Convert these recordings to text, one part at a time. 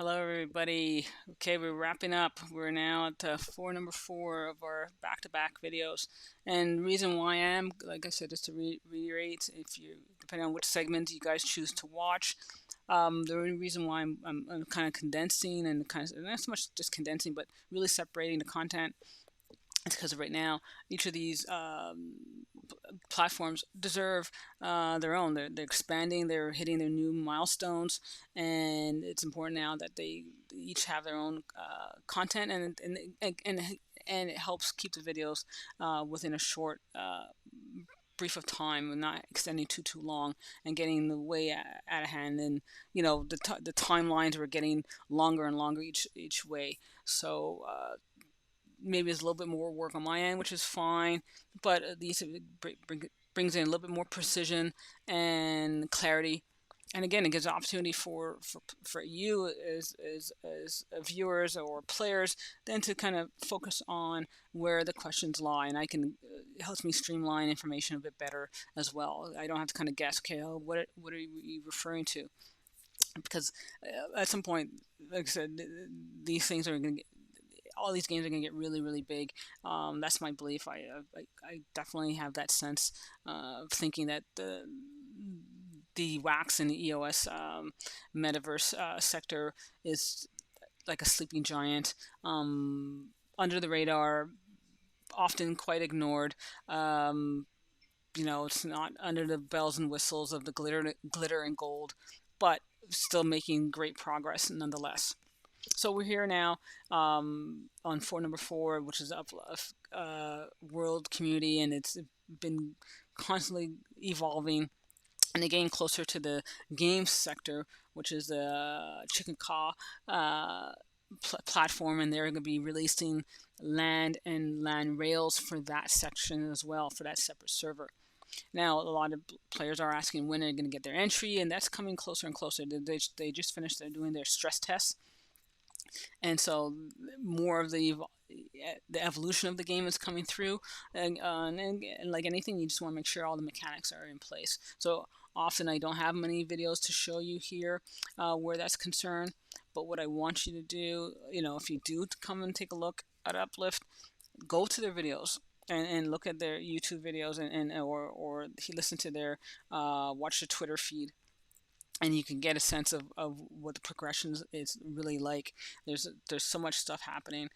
Hello, everybody. Okay, we're wrapping up. We're now at number four of our back-to-back videos. And reason why I am, like I said, just to reiterate, if you, depending on which segment you guys choose to watch, the only reason why I'm kind of condensing and not so much just condensing, but really separating the content. It's because right now each of these platforms deserve their own. They're expanding. They're hitting their new milestones, and it's important now that they each have their own content, and it helps keep the videos within a short. Brief of time and not extending too long and getting the way out of hand, and the timelines are getting longer and longer each way. So maybe it's a little bit more work on my end, which is fine, but at least it brings in a little bit more precision and clarity. And again, it gives an opportunity for you as viewers or players then to kind of focus on where the questions lie, and it helps me streamline information a bit better as well. I don't have to kind of guess, okay, oh, what are you referring to? Because at some point, like I said, these things are going to all these games are going to get really, really big. That's my belief. I definitely have that sense of thinking that the wax and the EOS metaverse sector is like a sleeping giant, under the radar, often quite ignored. It's not under the bells and whistles of the glitter and gold, but still making great progress nonetheless. So we're here now on number four, which is Uplift World Community, and it's been constantly evolving and getting closer to the games sector, which is the Chicken Caw platform, and they're going to be releasing land and land rails for that section as well, for that separate server. Now, a lot of players are asking when they're going to get their entry, and that's coming closer and closer. They just finished doing their stress tests, and so more of the evolution of the game is coming through, and like anything, you just want to make sure all the mechanics are in place. So often I don't have many videos to show you here where that's concerned, but what I want you to do, if you do come and take a look at Uplift, go to their videos and look at their YouTube videos, or listen to their watch the Twitter feed, and you can get a sense of what the progression is really like. There's so much stuff happening.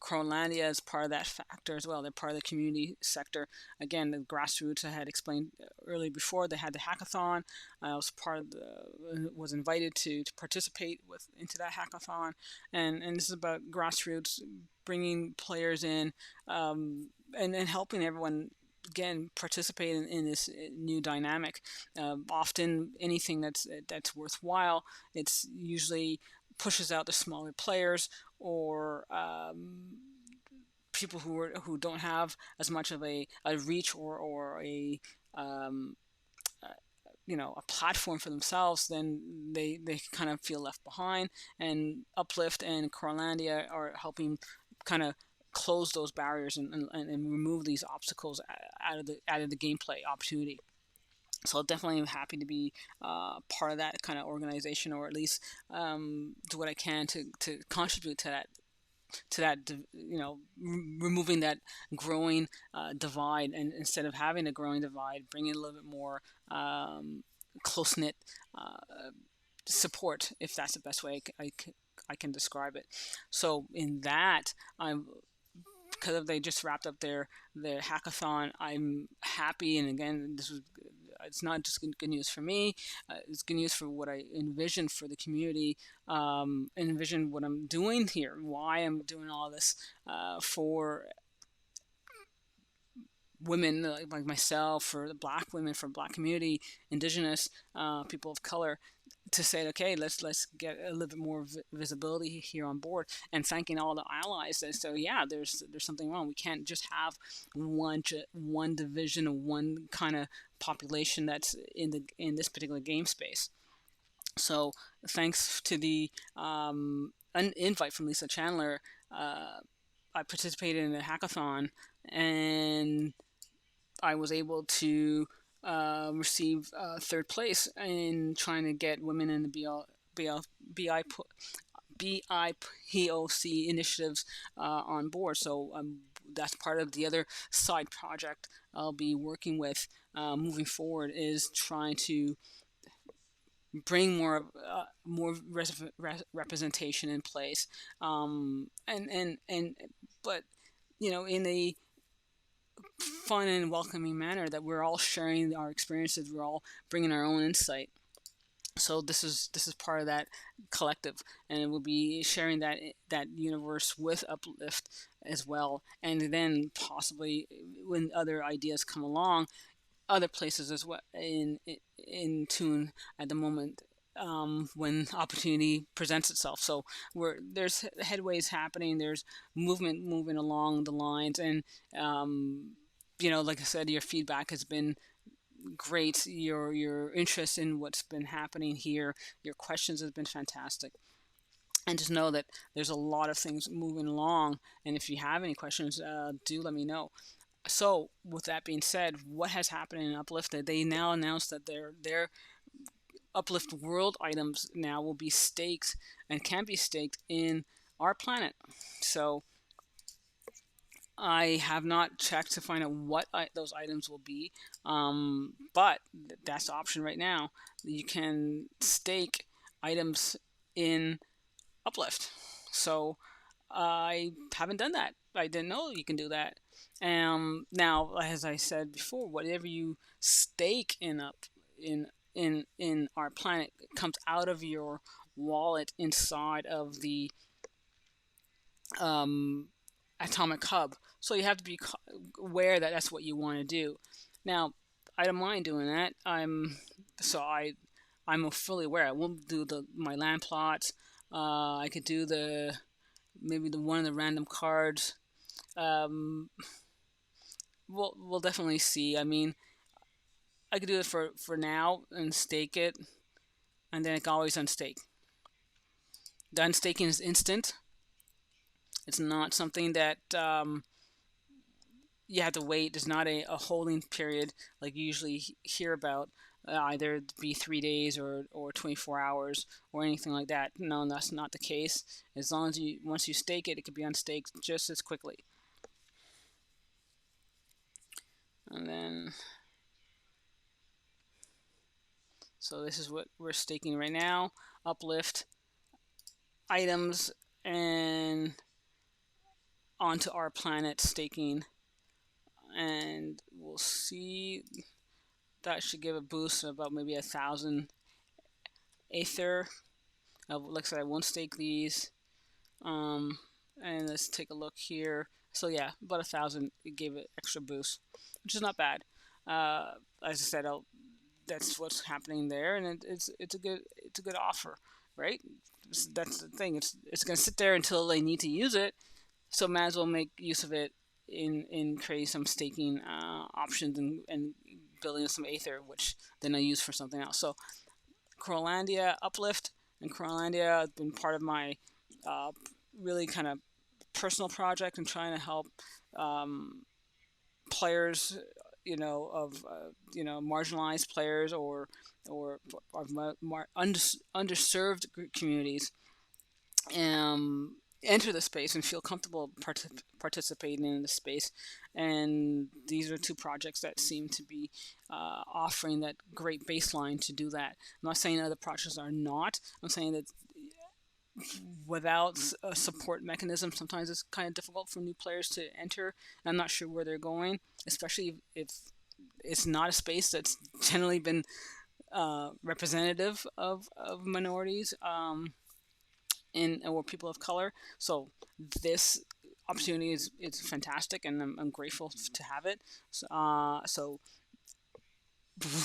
KROWNlandia is part of that factor as well. They're part of the community sector. Again, the grassroots I had explained earlier before. They had the hackathon. I was was invited to participate into that hackathon, and this is about grassroots bringing players in, and helping everyone again participate in this new dynamic. Often anything that's worthwhile, it's usually pushes out the smaller players, or people who don't have as much of a reach, or a a platform for themselves. Then they kind of feel left behind, and Uplift and KROWNlandia are helping kind of close those barriers, and remove these obstacles out of the gameplay opportunity. So definitely I'm happy to be part of that kind of organization, or at least do what I can to contribute to that, removing that growing divide, and instead of having a growing divide, bringing a little bit more close-knit support, if that's the best way I can describe it. So in that, because they just wrapped up their hackathon, I'm happy. And again, it's not just good news for me, it's good news for what I envision for the community, and envision what I'm doing here, why I'm doing all this for women like myself, for the Black women, for Black community, Indigenous people of color, to say, okay, let's get a little bit more visibility here on board, and thanking all the allies that. So yeah, there's something wrong. We can't just have one division, one kind of population that's in this particular game space. So thanks to the an invite from Lisa Chandler, I participated in a hackathon, and I was able to receive third place in trying to get women in the BIPOC initiatives on board. So that's part of the other side project I'll be working with moving forward, is trying to bring more representation in place, and but in a fun and welcoming manner, that we're all sharing our experiences, we're all bringing our own insight. So this is part of that collective, and it will be sharing that universe with Uplift as well, and then possibly when other ideas come along, other places as well in tune at the moment, when opportunity presents itself. So there's headways happening, there's movement moving along the lines, and like I said, your feedback has been great. Your interest in what's been happening here, your questions have been fantastic. And just know that there's a lot of things moving along. And if you have any questions, do let me know. So, with that being said, what has happened in Uplift? That they now announced that their Uplift World items now will be staked and can be staked in our planet. So, I have not checked to find out what those items will be, but that's the option right now. You can stake items in Uplift. So I haven't done that. I didn't know you can do that. Now, as I said before, whatever you stake in our planet comes out of your wallet inside of the um, atomic hub. So you have to be aware that that's what you want to do. Now, I don't mind doing that. I'm fully aware. I won't do my land plots. I could do maybe the one of the random cards. Um, we'll definitely see. I mean, I could do it for now and stake it, and then it can always unstake. The unstaking is instant. It's not something that you have to wait. There's not a holding period like you usually hear about. Either be 3 days or 24 hours or anything like that. No, that's not the case. As long as once you stake it, it can be unstaked just as quickly. And then, so this is what we're staking right now. Uplift items and onto our planet staking. And we'll see. That should give a boost of about maybe 1,000 Aether. Like I said, I won't stake these. And let's take a look here. So yeah, about 1,000. It gave it extra boost, which is not bad. As I said, that's what's happening there, and it's a good offer, right? That's the thing. It's gonna sit there until they need to use it. So might as well make use of it in creating some staking options and building some Aether, which then I use for something else. So Crowlandia Uplift and Crowlandia have been part of my really kind of personal project and trying to help players, marginalized players or underserved communities enter the space and feel comfortable participating in the space. And these are two projects that seem to be offering that great baseline to do that. I'm not saying other projects are not. I'm saying that without a support mechanism, sometimes it's kind of difficult for new players to enter. I'm not sure where they're going, especially if it's not a space that's generally been representative of minorities or people of color. So this opportunity is fantastic, and I'm grateful to have it. So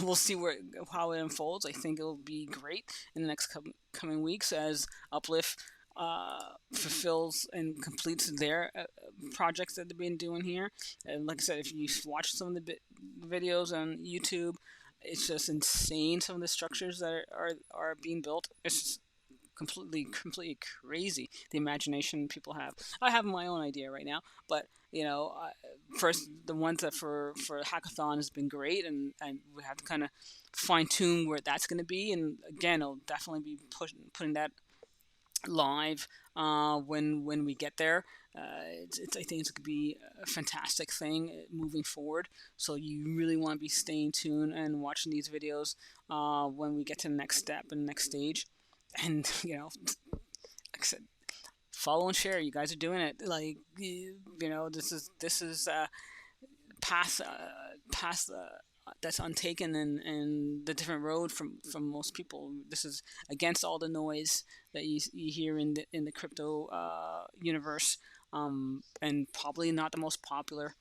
we'll see how it unfolds. I think it'll be great in the next coming weeks as Uplift fulfills and completes their projects that they've been doing here. And like I said, if you watch some of the videos on YouTube, it's just insane. Some of the structures that are being built. It's just completely crazy, the imagination people have. I have my own idea right now, but first the ones that for Hackathon has been great, and we have to kind of fine tune where that's going to be. And again, I'll definitely be putting that live when we get there. I think it's going to be a fantastic thing moving forward. So you really want to be staying tuned and watching these videos when we get to the next step and next stage. And like I said, follow and share. You guys are doing it. Like this is path path that's untaken, and the different road from most people. This is against all the noise that you hear in the crypto universe, and probably not the most popular.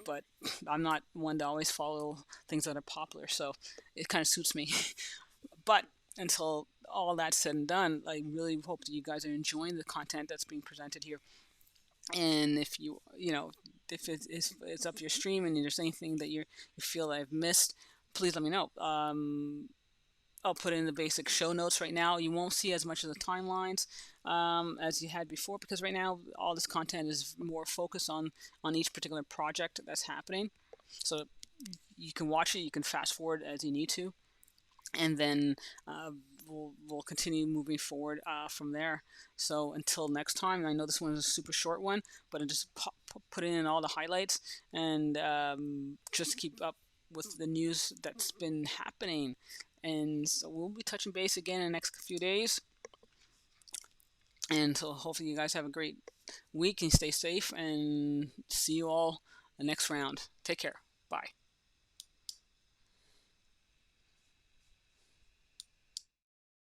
But I'm not one to always follow things that are popular, so it kind of suits me. But until all that's said and done, I really hope that you guys are enjoying the content that's being presented here. And if if it's up your stream and there's anything that you feel I've missed, please let me know. I'll put in the basic show notes right now. You won't see as much of the timelines as you had before, because right now all this content is more focused on each particular project that's happening. So you can watch it, you can fast forward as you need to, and then we'll continue moving forward from there. So until next time, I know this one is a super short one, but I just put in all the highlights, and just keep up with the news that's been happening. And so we'll be touching base again in the next few days. And so hopefully you guys have a great week and stay safe, and see you all the next round. Take care. Bye.